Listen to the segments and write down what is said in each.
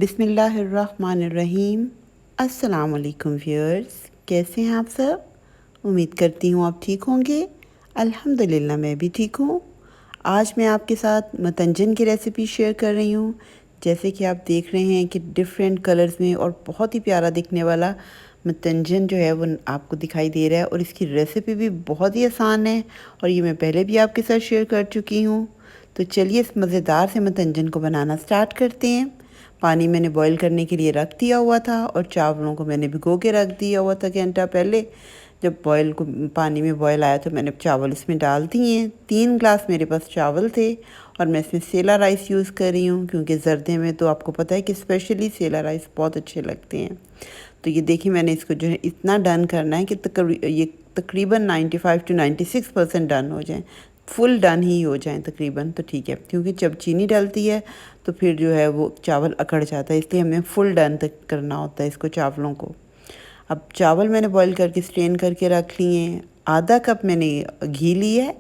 बिस्मिल्लाहिर्रहमानिर्रहीम। अस्सलाम वालेकुम व्यूअर्स, कैसे हैं आप सब? उम्मीद करती हूँ आप ठीक होंगे। अल्हम्दुलिल्लाह मैं भी ठीक हूँ। आज मैं आपके साथ मतंजन की रेसिपी शेयर कर रही हूँ। जैसे कि आप देख रहे हैं कि डिफरेंट कलर्स में और बहुत ही प्यारा दिखने वाला मतंजन जो है वो आपको दिखाई दे रहा है, और इसकी रेसिपी भी बहुत ही आसान है और ये मैं पहले भी आपके साथ शेयर कर चुकी हूँ। तो चलिए इस मज़ेदार से मतंजन को बनाना स्टार्ट करते हैं। पानी मैंने बॉईल करने के लिए रख दिया हुआ था और चावलों को मैंने भिगो के रख दिया हुआ था घंटा पहले। जब पानी में बॉईल आया तो मैंने चावल इसमें डाल दिए। 3 ग्लास मेरे पास चावल थे और मैं इसमें सेला राइस यूज़ कर रही हूँ, क्योंकि जर्दे में तो आपको पता है कि स्पेशली सेला राइस बहुत अच्छे लगते हैं। तो ये देखिए मैंने इसको जो है इतना डन करना है कि ये तकरीबन 95 to 96% डन हो जाए। फुल डन ही हो जाए तकरीबन, तो ठीक है, क्योंकि जब चीनी डलती है तो फिर जो है वो चावल अकड़ जाता है, इसलिए हमें फुल डन तक करना होता है इसको, चावलों को। अब चावल मैंने बॉईल करके स्ट्रेन करके रख लिए हैं। आधा कप मैंने घी लिया है।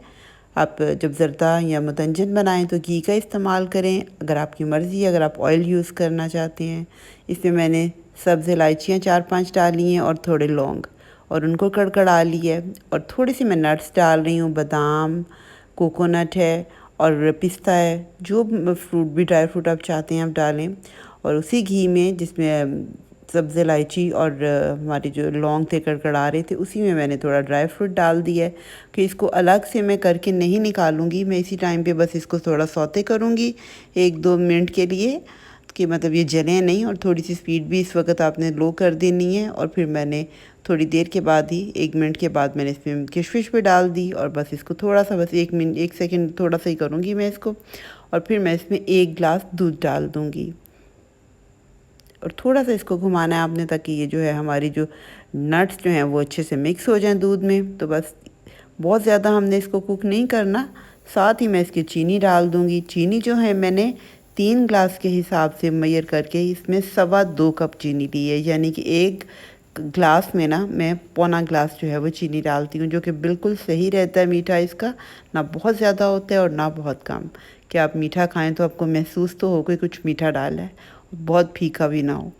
आप जब ज़रदा या मतंजन बनाएं तो घी का इस्तेमाल करें, अगर आपकी मर्ज़ी है, अगर आप ऑयल यूज़ करना चाहते हैं। इसमें मैंने सब्ज़ इलायचियाँ 4-5 डाली हैं और थोड़े लौंग, और उनको कड़कड़ा लिया है। और थोड़ी सी मैं नट्स डाल रही हूँ, बादाम, कोकोनट है और पिस्ता है, जो फ्रूट भी ड्राई फ्रूट आप चाहते हैं आप डालें। और उसी घी में जिसमें सब्ज़ इलायची और हमारी जो लौंग थे कड़कड़ा रहे थे, उसी में मैंने थोड़ा ड्राई फ्रूट डाल दिया है कि इसको अलग से मैं करके नहीं निकालूंगी। मैं इसी टाइम पे बस इसको थोड़ा सौते करूंगी 1-2 मिनट के लिए, कि मतलब ये जले नहीं। और थोड़ी सी स्पीड भी इस वक्त आपने लो कर देनी है। और फिर मैंने थोड़ी देर के बाद ही 1 मिनट के बाद मैंने इसमें किशमिश भी डाल दी, और बस इसको थोड़ा सा, बस 1 सेकंड थोड़ा सा ही करूँगी मैं इसको। और फिर मैं इसमें 1 गिलास दूध डाल दूँगी और थोड़ा सा इसको घुमाना है आपने, ताकि ये जो है हमारी जो नट्स जो हैं वो अच्छे से मिक्स हो जाएं दूध में। तो बस बहुत ज़्यादा हमने इसको कुक नहीं करना। साथ ही मैं इसकी चीनी डाल दूँगी। चीनी जो है मैंने 3 ग्लास के हिसाब से मेजर करके इसमें 2.25 कप चीनी ली है, यानी कि 1 ग्लास में ना मैं पौना ग्लास जो है वो चीनी डालती हूँ, जो कि बिल्कुल सही रहता है मीठा इसका, ना बहुत ज़्यादा होता है और ना बहुत कम, कि आप मीठा खाएं तो आपको महसूस तो हो कि कुछ मीठा डाला है, बहुत फीका भी ना हो।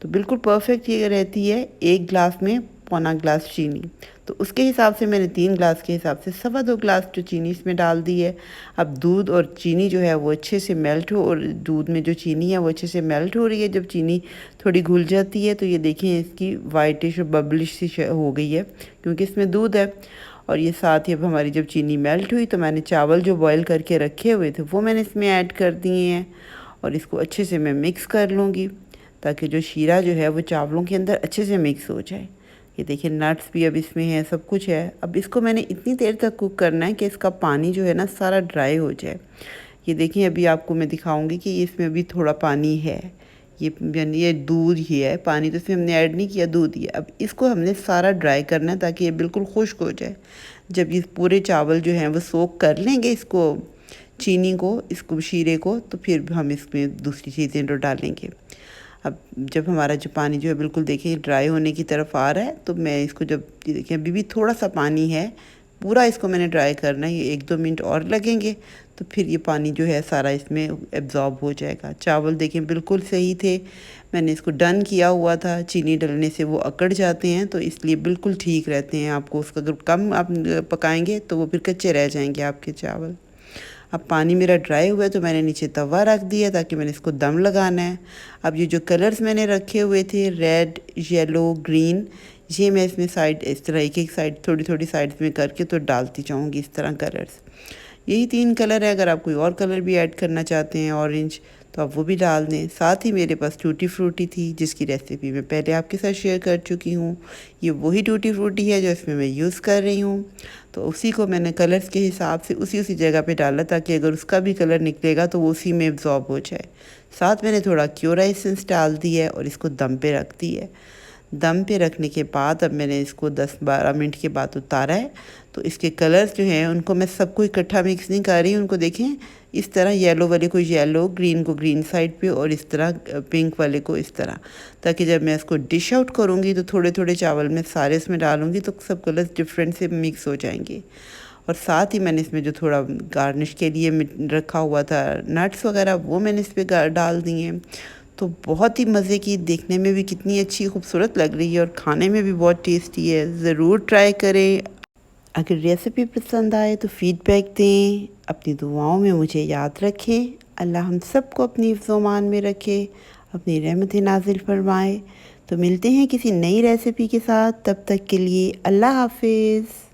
तो बिल्कुल परफेक्ट ये रहती है 1 ग्लास में पौना ग्लास चीनी। तो उसके हिसाब से मैंने 3 ग्लास के हिसाब से 2.25 ग्लास जो चीनी इसमें डाल दी है। अब दूध और चीनी जो है वो अच्छे से मेल्ट हो, और दूध में जो चीनी है वो अच्छे से मेल्ट हो रही है। जब चीनी थोड़ी घुल जाती है तो ये देखिए इसकी वाइटिश और बबलिश सी हो गई है, क्योंकि इसमें दूध है। और ये साथ ही अब हमारी जब चीनी मेल्ट हुई तो मैंने चावल जो बॉईल करके रखे हुए थे वो मैंने इसमें ऐड कर दिए हैं, और इसको अच्छे से मैं मिक्स कर लूँगी, ताकि जो शीरा जो है वो चावलों के अंदर अच्छे से मिक्स हो जाए। ये देखिए नट्स भी अब इसमें है, सब कुछ है। अब इसको मैंने इतनी देर तक कुक करना है कि इसका पानी जो है ना सारा ड्राई हो जाए। ये देखिए अभी आपको मैं दिखाऊंगी कि इसमें अभी थोड़ा पानी है, ये यानी ये दूध ही है, पानी तो इसमें हमने ऐड नहीं किया, दूध ही है। अब इसको हमने सारा ड्राई करना है ताकि ये बिल्कुल खुश्क हो जाए। जब ये पूरे चावल जो हैं वो सोख कर लेंगे इसको, चीनी को, इसको शीरे को, तो फिर हम इसमें दूसरी चीज़ें तो डालेंगे। अब जब हमारा जो पानी जो है बिल्कुल देखिए ड्राई होने की तरफ आ रहा है, तो मैं इसको, जब देखिए अभी भी थोड़ा सा पानी है, पूरा इसको मैंने ड्राई करना है, ये 1-2 मिनट और लगेंगे, तो फिर ये पानी जो है सारा इसमें एब्जॉर्ब हो जाएगा। चावल देखें बिल्कुल सही थे, मैंने इसको डन किया हुआ था। चीनी डलने से वो अकड़ जाते हैं, तो इसलिए बिल्कुल ठीक रहते हैं। आपको उसका अगर कम आप पकाएंगे तो वो फिर कच्चे रह जाएंगे आपके चावल। अब पानी मेरा ड्राई हुआ है तो मैंने नीचे तवा रख दिया, ताकि मैंने इसको दम लगाना है। अब ये जो कलर्स मैंने रखे हुए थे, रेड, येलो, ग्रीन, ये मैं इसमें साइड इस तरह एक साइड थोड़ी थोड़ी साइड्स में करके तो डालती जाऊँगी इस तरह कलर्स। यही 3 कलर है, अगर आप कोई और कलर भी ऐड करना चाहते हैं ऑरेंज, तो आप वो भी डाल दें। साथ ही मेरे पास टूटी फ्रूटी थी, जिसकी रेसिपी मैं पहले आपके साथ शेयर कर चुकी हूँ। ये वही टूटी फ्रूटी है जो इसमें मैं यूज़ कर रही हूँ। तो उसी को मैंने कलर्स के हिसाब से उसी जगह पे डाला, ताकि अगर उसका भी कलर निकलेगा तो वो उसी में एब्जॉर्ब हो जाए। साथ मैंने थोड़ा क्योरा एसेंस डाल दी है और इसको दम पे रख दी है। दम पे रखने के बाद अब मैंने इसको 10-12 मिनट के बाद उतारा है। तो इसके कलर्स जो हैं उनको मैं सबको इकट्ठा मिक्स नहीं कर रही, उनको देखें इस तरह, येलो वाले को येलो, ग्रीन को ग्रीन साइड पे, और इस तरह पिंक वाले को इस तरह, ताकि जब मैं इसको डिश आउट करूँगी तो थोड़े थोड़े चावल में सारे इसमें डालूँगी तो सब कलर्स डिफरेंट से मिक्स हो जाएंगे। और साथ ही मैंने इसमें जो थोड़ा गार्निश के लिए रखा हुआ था नट्स वगैरह, वो मैंने इस पर डाल दिए हैं। तो बहुत ही मज़े की, देखने में भी कितनी अच्छी खूबसूरत लग रही है और खाने में भी बहुत टेस्टी है। ज़रूर ट्राई करें। अगर रेसिपी पसंद आए तो फीडबैक दें, अपनी दुआओं में मुझे याद रखें। अल्लाह हम सबको अपनी हिफ्ज़-ओ-मान में रखे, अपनी रहमतें नाज़िल फरमाए। तो मिलते हैं किसी नई रेसिपी के साथ, तब तक के लिए अल्लाह हाफ़िज़।